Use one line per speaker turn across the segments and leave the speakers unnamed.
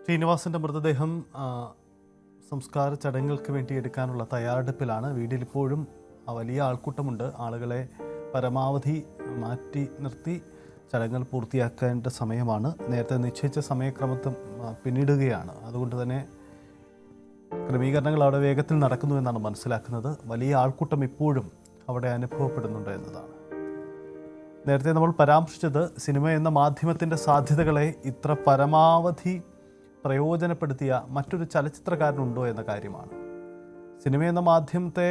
ശ്രീനിവാസന്റെ മൃതദേഹം സംസ്കാര ചടങ്ങുകൾക്ക് വേണ്ടി എടുക്കാനുള്ള തയ്യാറെടുപ്പിലാണ്. വീട്ടിൽ ഇപ്പോഴും വലിയ ആൾക്കൂട്ടമുണ്ട്. ആളുകളെ പരമാവധി മാറ്റി നിർത്തി ചടങ്ങുകൾ പൂർത്തിയാക്കേണ്ട സമയമാണ്. നേരത്തെ നിശ്ചയിച്ച സമയക്രമത്തിൽ പിന്നിടുകയാണ്. അതുകൊണ്ട് തന്നെ ക്രമീകരണങ്ങൾ അവിടെ വേഗത്തിൽ നടക്കുന്നു എന്നാണ് മനസ്സിലാക്കുന്നത്. വലിയ ആൾക്കൂട്ടം ഇപ്പോഴും അവിടെ അനുഭവപ്പെടുന്നുണ്ട് എന്നതാണ്. നേരത്തെ നമ്മൾ പരാമർശിച്ചത് സിനിമ എന്ന മാധ്യമത്തിൻ്റെ സാധ്യതകളെ ഇത്ര പരമാവധി പ്രയോജനപ്പെടുത്തിയ മറ്റൊരു ചലച്ചിത്രകാരനുണ്ടോ എന്ന കാര്യമാണ്. സിനിമ എന്ന മാധ്യമത്തെ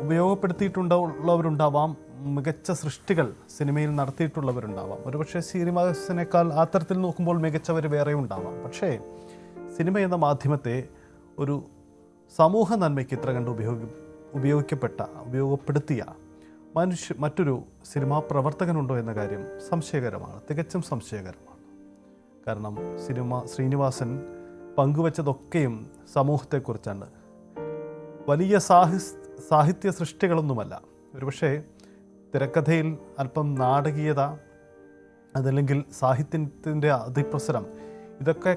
ഉപയോഗപ്പെടുത്തിയിട്ടുള്ളവരുണ്ടാവാം, മികച്ച സൃഷ്ടികൾ സിനിമയിൽ നടത്തിയിട്ടുള്ളവരുണ്ടാവാം. ഒരുപക്ഷെ ശ്രീനിവാസനേക്കാൾ ആ തരത്തിൽ നോക്കുമ്പോൾ മികച്ചവർ വേറെ ഉണ്ടാവാം. പക്ഷേ സിനിമ എന്ന മാധ്യമത്തെ ഒരു സമൂഹ നന്മയ്ക്ക് ഇത്ര കണ്ട് ഉപയോഗപ്പെടുത്തിയ മറ്റൊരു സിനിമാ പ്രവർത്തകനുണ്ടോ എന്ന കാര്യം സംശയകരമാണ്, തികച്ചും സംശയകരമാണ്. കാരണം ശ്രീനിവാസൻ പങ്കുവച്ചതൊക്കെയും സമൂഹത്തെക്കുറിച്ചാണ്. വലിയ സാഹിത്യ സൃഷ്ടികളൊന്നുമല്ല. ഒരുപക്ഷെ തിരക്കഥയിൽ അല്പം നാടകീയത, അതല്ലെങ്കിൽ സാഹിത്യത്തിൻ്റെ അതിപ്രസരം, ഇതൊക്കെ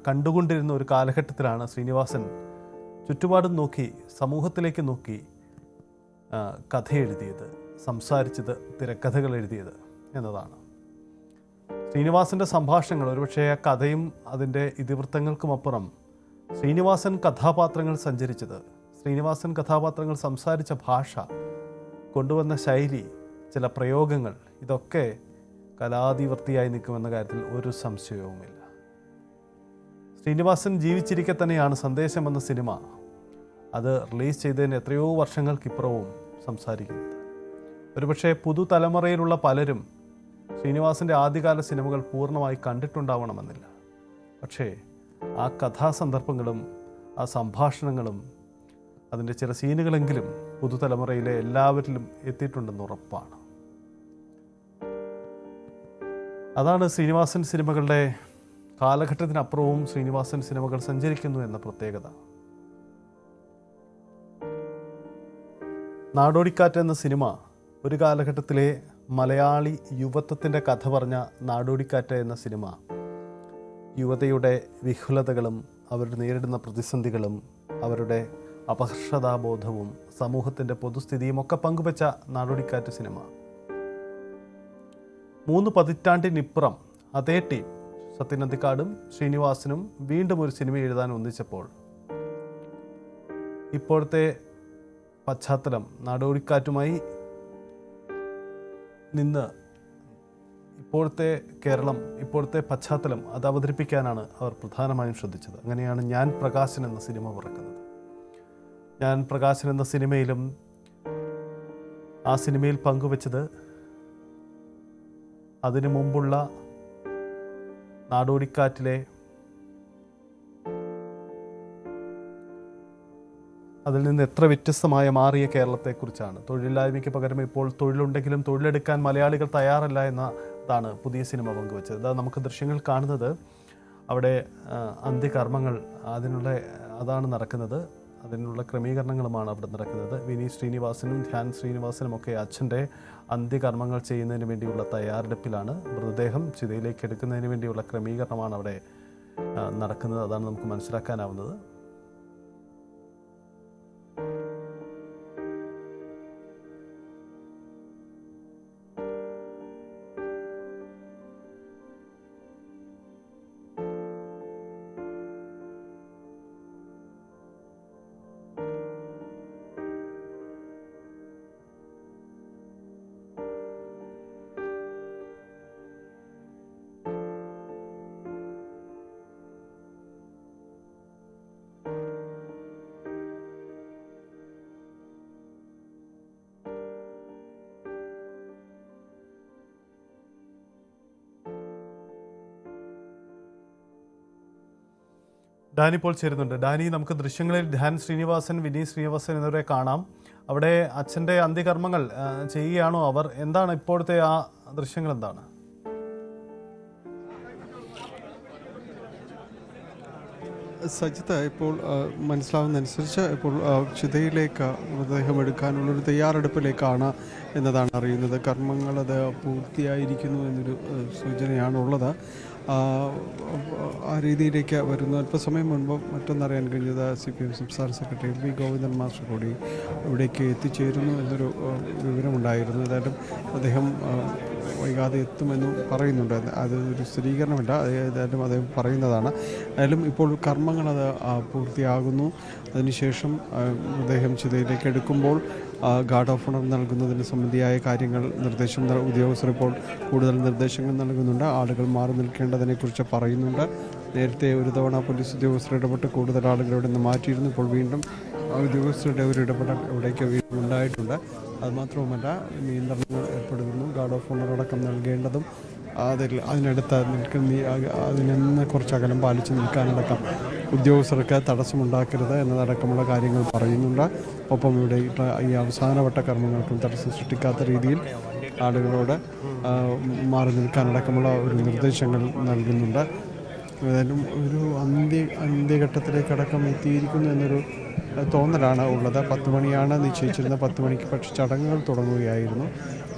കണ്ടുകൊണ്ടിരുന്ന ഒരു കാലഘട്ടത്തിലാണ് ശ്രീനിവാസൻ ചുറ്റുപാടും നോക്കി, സമൂഹത്തിലേക്ക് നോക്കി കഥ എഴുതിയത്, സംസാരിച്ചത്, തിരക്കഥകൾ എഴുതിയത് എന്നതാണ്. ശ്രീനിവാസൻ്റെ സംഭാഷണങ്ങൾ, ഒരുപക്ഷെ ആ കഥയും അതിൻ്റെ ഇതിവൃത്തങ്ങൾക്കുമപ്പുറം ശ്രീനിവാസൻ കഥാപാത്രങ്ങൾ സഞ്ചരിച്ചത്, ശ്രീനിവാസൻ കഥാപാത്രങ്ങൾ സംസാരിച്ച ഭാഷ, കൊണ്ടുവന്ന ശൈലി, ചില പ്രയോഗങ്ങൾ, ഇതൊക്കെ കലാതിവൃത്തിയായി നിൽക്കുമെന്ന കാര്യത്തിൽ ഒരു സംശയവുമില്ല. ശ്രീനിവാസൻ ജീവിച്ചിരിക്കെ തന്നെയാണ് സന്ദേശം എന്ന സിനിമ അത് റിലീസ് ചെയ്തതിന് എത്രയോ വർഷങ്ങൾക്കിപ്പുറവും സംസാരിക്കുന്നത്. ഒരുപക്ഷെ പുതുതലമുറയിലുള്ള പലരും ശ്രീനിവാസൻ്റെ ആദ്യകാല സിനിമകൾ പൂർണ്ണമായി കണ്ടിട്ടുണ്ടാവണമെന്നില്ല. പക്ഷേ ആ കഥാസന്ദർഭങ്ങളും ആ സംഭാഷണങ്ങളും അതിൻ്റെ ചില സീനുകളെങ്കിലും പുതുതലമുറയിലെ എല്ലാവരിലും എത്തിയിട്ടുണ്ടെന്ന് ഉറപ്പാണ്. അതാണ് ശ്രീനിവാസൻ സിനിമകളുടെ കാലഘട്ടത്തിനപ്പുറവും ശ്രീനിവാസൻ സിനിമകൾ സഞ്ചരിക്കുന്നു എന്ന പ്രത്യേകത. നാടോടിക്കാറ്റ് എന്ന സിനിമ ഒരു കാലഘട്ടത്തിലെ മലയാളി യുവത്വത്തിൻ്റെ കഥ പറഞ്ഞ നാടോടിക്കാറ്റ് എന്ന സിനിമ യുവതയുടെ വിഹുലതകളും അവർ നേരിടുന്ന പ്രതിസന്ധികളും അവരുടെ അപഹർഷതാബോധവും സമൂഹത്തിൻ്റെ പൊതുസ്ഥിതിയും ഒക്കെ പങ്കുവച്ച നാടോടിക്കാറ്റ് സിനിമ 3 പതിറ്റാണ്ടിനിപ്പുറം അതേ ടീം സത്യൻ അന്തിക്കാടും ശ്രീനിവാസനും വീണ്ടും ഒരു സിനിമ എഴുതാൻ ഒന്നിച്ചപ്പോൾ ഇപ്പോഴത്തെ പശ്ചാത്തലം, നാടോടിക്കാറ്റുമായി നിന്ന് ഇപ്പോഴത്തെ കേരളം, ഇപ്പോഴത്തെ പശ്ചാത്തലം അത് അവതരിപ്പിക്കാനാണ് അവർ പ്രധാനമായും ശ്രദ്ധിച്ചത്. അങ്ങനെയാണ് ഞാൻ പ്രകാശൻ എന്ന സിനിമ പിറക്കുന്നത്. ഞാൻ പ്രകാശൻ എന്ന സിനിമയിലും ആ സിനിമയിൽ പങ്കുവച്ചത് അതിനു മുമ്പുള്ള നാടോടിക്കാറ്റിലെ അതിൽ നിന്ന് എത്ര വ്യത്യസ്തമായ മാറിയ കേരളത്തെക്കുറിച്ചാണ്. തൊഴിലില്ലായ്മയ്ക്ക് പകരം ഇപ്പോൾ തൊഴിലുണ്ടെങ്കിലും തൊഴിലെടുക്കാൻ മലയാളികൾ തയ്യാറല്ല എന്നതാണ് പുതിയ സിനിമ പങ്കുവച്ചത്. നമുക്ക് ദൃശ്യങ്ങൾ കാണുന്നത് അവിടെ അന്ത്യകർമ്മങ്ങൾ അതാണ് നടക്കുന്നത്. അതിനുള്ള ക്രമീകരണങ്ങളുമാണ് അവിടെ നടക്കുന്നത്. വിനീത് ശ്രീനിവാസനും ധ്യാൻ ശ്രീനിവാസനും ഒക്കെ അച്ഛൻ്റെ അന്ത്യകർമ്മങ്ങൾ ചെയ്യുന്നതിന് വേണ്ടിയുള്ള തയ്യാറെടുപ്പിലാണ്. മൃതദേഹം ചിതയിലേക്ക് എടുക്കുന്നതിന് വേണ്ടിയുള്ള ക്രമീകരണമാണ് അവിടെ നടക്കുന്നത്. അതാണ് നമുക്ക് മനസ്സിലാക്കാനാവുന്നത്. ഡാനി ഇപ്പോൾ ചേരുന്നുണ്ട്. ഡാനി, നമുക്ക് ദൃശ്യങ്ങളിൽ ധ്യാൻ ശ്രീനിവാസൻ, വിനീത് ശ്രീനിവാസൻ എന്നിവരെ കാണാം. അവിടെ അച്ഛൻ്റെ അന്ത്യകർമ്മങ്ങൾ ചെയ്യുകയാണോ അവർ? എന്താണ് ഇപ്പോഴത്തെ ആ ദൃശ്യങ്ങൾ എന്താണ്?
സജിത്ത്, ഇപ്പോൾ മനസ്സിലാവുന്നതനുസരിച്ച് ഇപ്പോൾ ചിതയിലേക്ക് മൃതദേഹം എടുക്കാനുള്ളൊരു തയ്യാറെടുപ്പിലേക്കാണ് എന്നതാണ് അറിയുന്നത്. കർമ്മങ്ങളത് പൂർത്തിയായിരിക്കുന്നു എന്നൊരു സൂചനയാണുള്ളത്. ആ, ആ രീതിയിലേക്ക് വരുന്നു. അല്പസമയം മുൻപ് മറ്റൊന്നറിയാൻ കഴിഞ്ഞത് CPM സംസ്ഥാന സെക്രട്ടറി LV ഗോവിന്ദൻ മാസ്റ്റർ കൂടി ഇവിടേക്ക് എത്തിച്ചേരുന്നു എന്നൊരു വിവരമുണ്ടായിരുന്നു. ഏതായാലും അദ്ദേഹം വൈകാതെ എത്തുമെന്നും പറയുന്നുണ്ട്. അത് ഒരു സ്ഥിരീകരണമില്ല, ഏതായാലും അദ്ദേഹം പറയുന്നതാണ്. ഏതായാലും ഇപ്പോൾ കർമ്മങ്ങളത് പൂർത്തിയാകുന്നു. അതിനുശേഷം അദ്ദേഹം ചിതയിലേക്ക് എടുക്കുമ്പോൾ ഗാർഡ് ഓഫ് ഓണർ നൽകുന്നതിന് സംബന്ധിയായ കാര്യങ്ങൾ ഉദ്യോഗസ്ഥർ ഇപ്പോൾ കൂടുതൽ നിർദ്ദേശങ്ങൾ നൽകുന്നുണ്ട്. ആളുകൾ മാറി നിൽക്കേണ്ടതിനെക്കുറിച്ച് പറയുന്നുണ്ട്. നേരത്തെ ഒരു തവണ പോലീസ് ഉദ്യോഗസ്ഥർ ഇടപെട്ട് കൂടുതൽ ആളുകൾ ഇവിടെ നിന്ന് മാറ്റിയിരുന്നു. ഇപ്പോൾ വീണ്ടും ഉദ്യോഗസ്ഥരുടെ ഒരു ഇടപെടൽ ഇവിടേക്ക് വീണ്ടും ഉണ്ടായിട്ടുണ്ട്. അതുമാത്രവുമല്ല, നിയന്ത്രണങ്ങൾ ഏർപ്പെടുത്തുന്നു. ഗാർഡ് ഓഫ് ഓണർ അടക്കം നൽകേണ്ടതും അതിനടുത്ത് അതിനെ കുറച്ച് അകലം പാലിച്ച് നിൽക്കാനടക്കം ഉദ്യോഗസ്ഥർക്ക് തടസ്സമുണ്ടാക്കരുത് എന്നതടക്കമുള്ള കാര്യങ്ങൾ പറയുന്നുണ്ട്. ഒപ്പം ഇവിടെ ഈ അവസാനവട്ട കർമ്മങ്ങൾക്കും തടസ്സം സൃഷ്ടിക്കാത്ത രീതിയിൽ ആളുകളോട് മാറി നിൽക്കാനടക്കമുള്ള ഒരു നിർദ്ദേശങ്ങൾ നൽകുന്നുണ്ട്. ഏതായാലും ഒരു അന്ത്യഘട്ടത്തിലേക്കടക്കം എത്തിയിരിക്കുന്നു എന്നൊരു തോന്നലാണ് ഉള്ളത്. 10 മണിയാണ് നിശ്ചയിച്ചിരുന്നത്. 10 മണിക്ക് പക്ഷേ ചടങ്ങുകൾ തുടങ്ങുകയായിരുന്നു.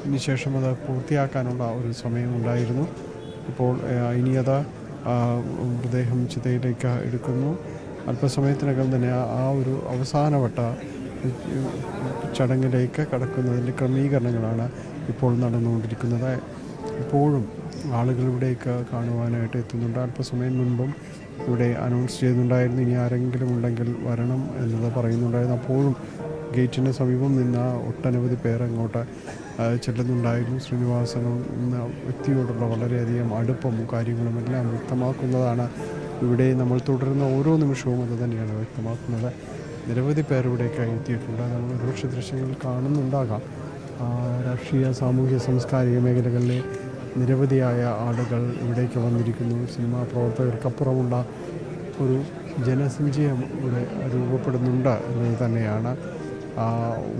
ഇതിനുശേഷം അത് പൂർത്തിയാക്കാനുള്ള ഒരു സമയമുണ്ടായിരുന്നു. ഇപ്പോൾ ഇനിയത് മൃതദേഹം ചിതയിലേക്ക് എടുക്കുന്നു. അല്പസമയത്തിനകം തന്നെ ആ ഒരു അവസാനവട്ട ചടങ്ങിലേക്ക് കടക്കുന്നതിൻ്റെ ക്രമീകരണങ്ങളാണ് ഇപ്പോൾ നടന്നുകൊണ്ടിരിക്കുന്നത്. ഇപ്പോഴും ആളുകൾ ഇവിടേക്ക് കാണുവാനായിട്ട് എത്തുന്നുണ്ട്. അല്പസമയം മുൻപും ഇവിടെ അനൗൺസ് ചെയ്യുന്നുണ്ടായിരുന്നു ഇനി ആരെങ്കിലും ഉണ്ടെങ്കിൽ വരണം എന്നത് പറയുന്നുണ്ടായിരുന്നു. അപ്പോഴും ഗേറ്റിന് സമീപം നിന്ന് ഒട്ടനവധി പേർ അങ്ങോട്ട് ചെല്ലുന്നുണ്ടായിരുന്നു. ശ്രീനിവാസൻ എന്ന വ്യക്തിയോടുള്ള വളരെയധികം അടുപ്പവും കാര്യങ്ങളും എല്ലാം വ്യക്തമാക്കുന്നതാണ്. ഇവിടെ നമ്മൾ തുടരുന്ന ഓരോ നിമിഷവും അത് തന്നെയാണ് വ്യക്തമാക്കുന്നത്. നിരവധി പേർ ഇവിടേക്ക് എത്തിയിട്ടുണ്ട്. നമ്മൾ ഒരുപക്ഷെ ദൃശ്യങ്ങൾ കാണുന്നുണ്ടാകാം. രാഷ്ട്രീയ, സാമൂഹ്യ, സാംസ്കാരിക മേഖലകളിലെ നിരവധിയായ ആളുകൾ ഇവിടേക്ക് വന്നിരിക്കുന്നു. സിനിമാ പ്രവർത്തകർക്കപ്പുറമുള്ള ഒരു ജനസഞ്ചയം ഇവിടെ രൂപപ്പെടുന്നുണ്ട് എന്നത് തന്നെയാണ്.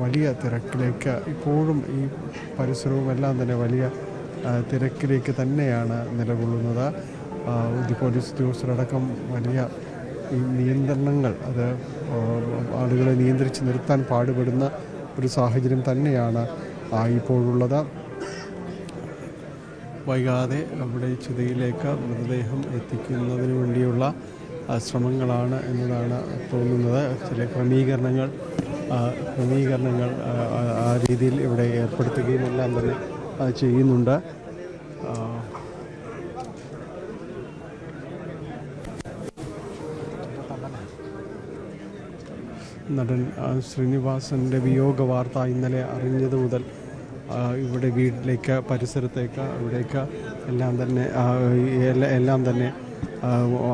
വലിയ തിരക്കിലേക്ക് ഇപ്പോഴും ഈ പരിസരവും എല്ലാം തന്നെ വലിയ തിരക്കിലേക്ക് തന്നെയാണ് നിലകൊള്ളുന്നത്. പോലീസ് ഉദ്യോഗസ്ഥരടക്കം വലിയ ഈ നിയന്ത്രണങ്ങൾ അത് ആളുകളെ നിയന്ത്രിച്ച് നിർത്താൻ പാടുപെടുന്ന ഒരു സാഹചര്യം തന്നെയാണ് ഇപ്പോഴുള്ളത്. വൈകാതെ അവിടെ ചിതയിലേക്ക് മൃതദേഹം എത്തിക്കുന്നതിന് വേണ്ടിയുള്ള ശ്രമങ്ങളാണ് എന്നതാണ് തോന്നുന്നത്. ചില ക്രമീകരണങ്ങൾ ആ രീതിയിൽ ഇവിടെ ഏർപ്പെടുത്തുകയും എല്ലാം തന്നെ ചെയ്യുന്നുണ്ട്. നടൻ ശ്രീനിവാസൻ്റെ വിയോഗ വാർത്ത ഇന്നലെ അറിഞ്ഞത് മുതൽ ഇവിടെ വീട്ടിലേക്ക്, പരിസരത്തേക്ക്, ഇവിടേക്ക് എല്ലാം തന്നെ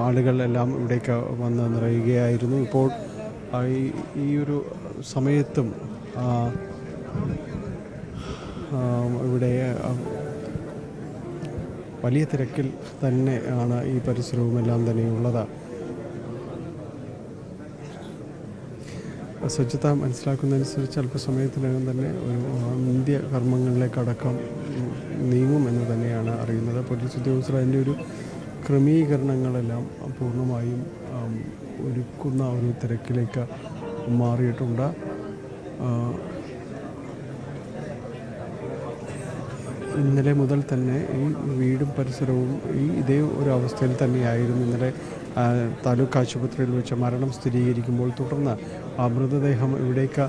ആളുകളെല്ലാം ഇവിടേക്ക് വന്ന് നിറയുകയായിരുന്നു. ഇപ്പോൾ ഈ ഒരു സമയത്തും ഇവിടെ വലിയ തിരക്കിൽ തന്നെയാണ് ഈ പരിസരവുമെല്ലാം തന്നെയുള്ളത്. സ്വച്ഛത മനസ്സിലാക്കുന്നതനുസരിച്ച് അല്പസമയത്തിനകം തന്നെ ഒരു അന്ത്യകർമ്മങ്ങളിലേക്കടക്കം നീങ്ങും എന്ന് തന്നെയാണ് അറിയുന്നത്. പോലീസ് ഉദ്യോഗസ്ഥർ അതിൻ്റെ ഒരു ക്രമീകരണങ്ങളെല്ലാം പൂർണ്ണമായും ഒരുക്കുന്ന ഒരു തിരക്കിലേക്ക് മാറിയിട്ടുണ്ട്. ഇന്നലെ മുതൽ തന്നെ ഈ വീടും പരിസരവും ഇതേ ഒരു അവസ്ഥയിൽ തന്നെയായിരുന്നു. ഇന്നലെ താലൂക്ക് ആശുപത്രിയിൽ വെച്ച് മരണം സ്ഥിരീകരിക്കുമ്പോൾ തുടർന്ന് ആ മൃതദേഹം ഇവിടേക്ക്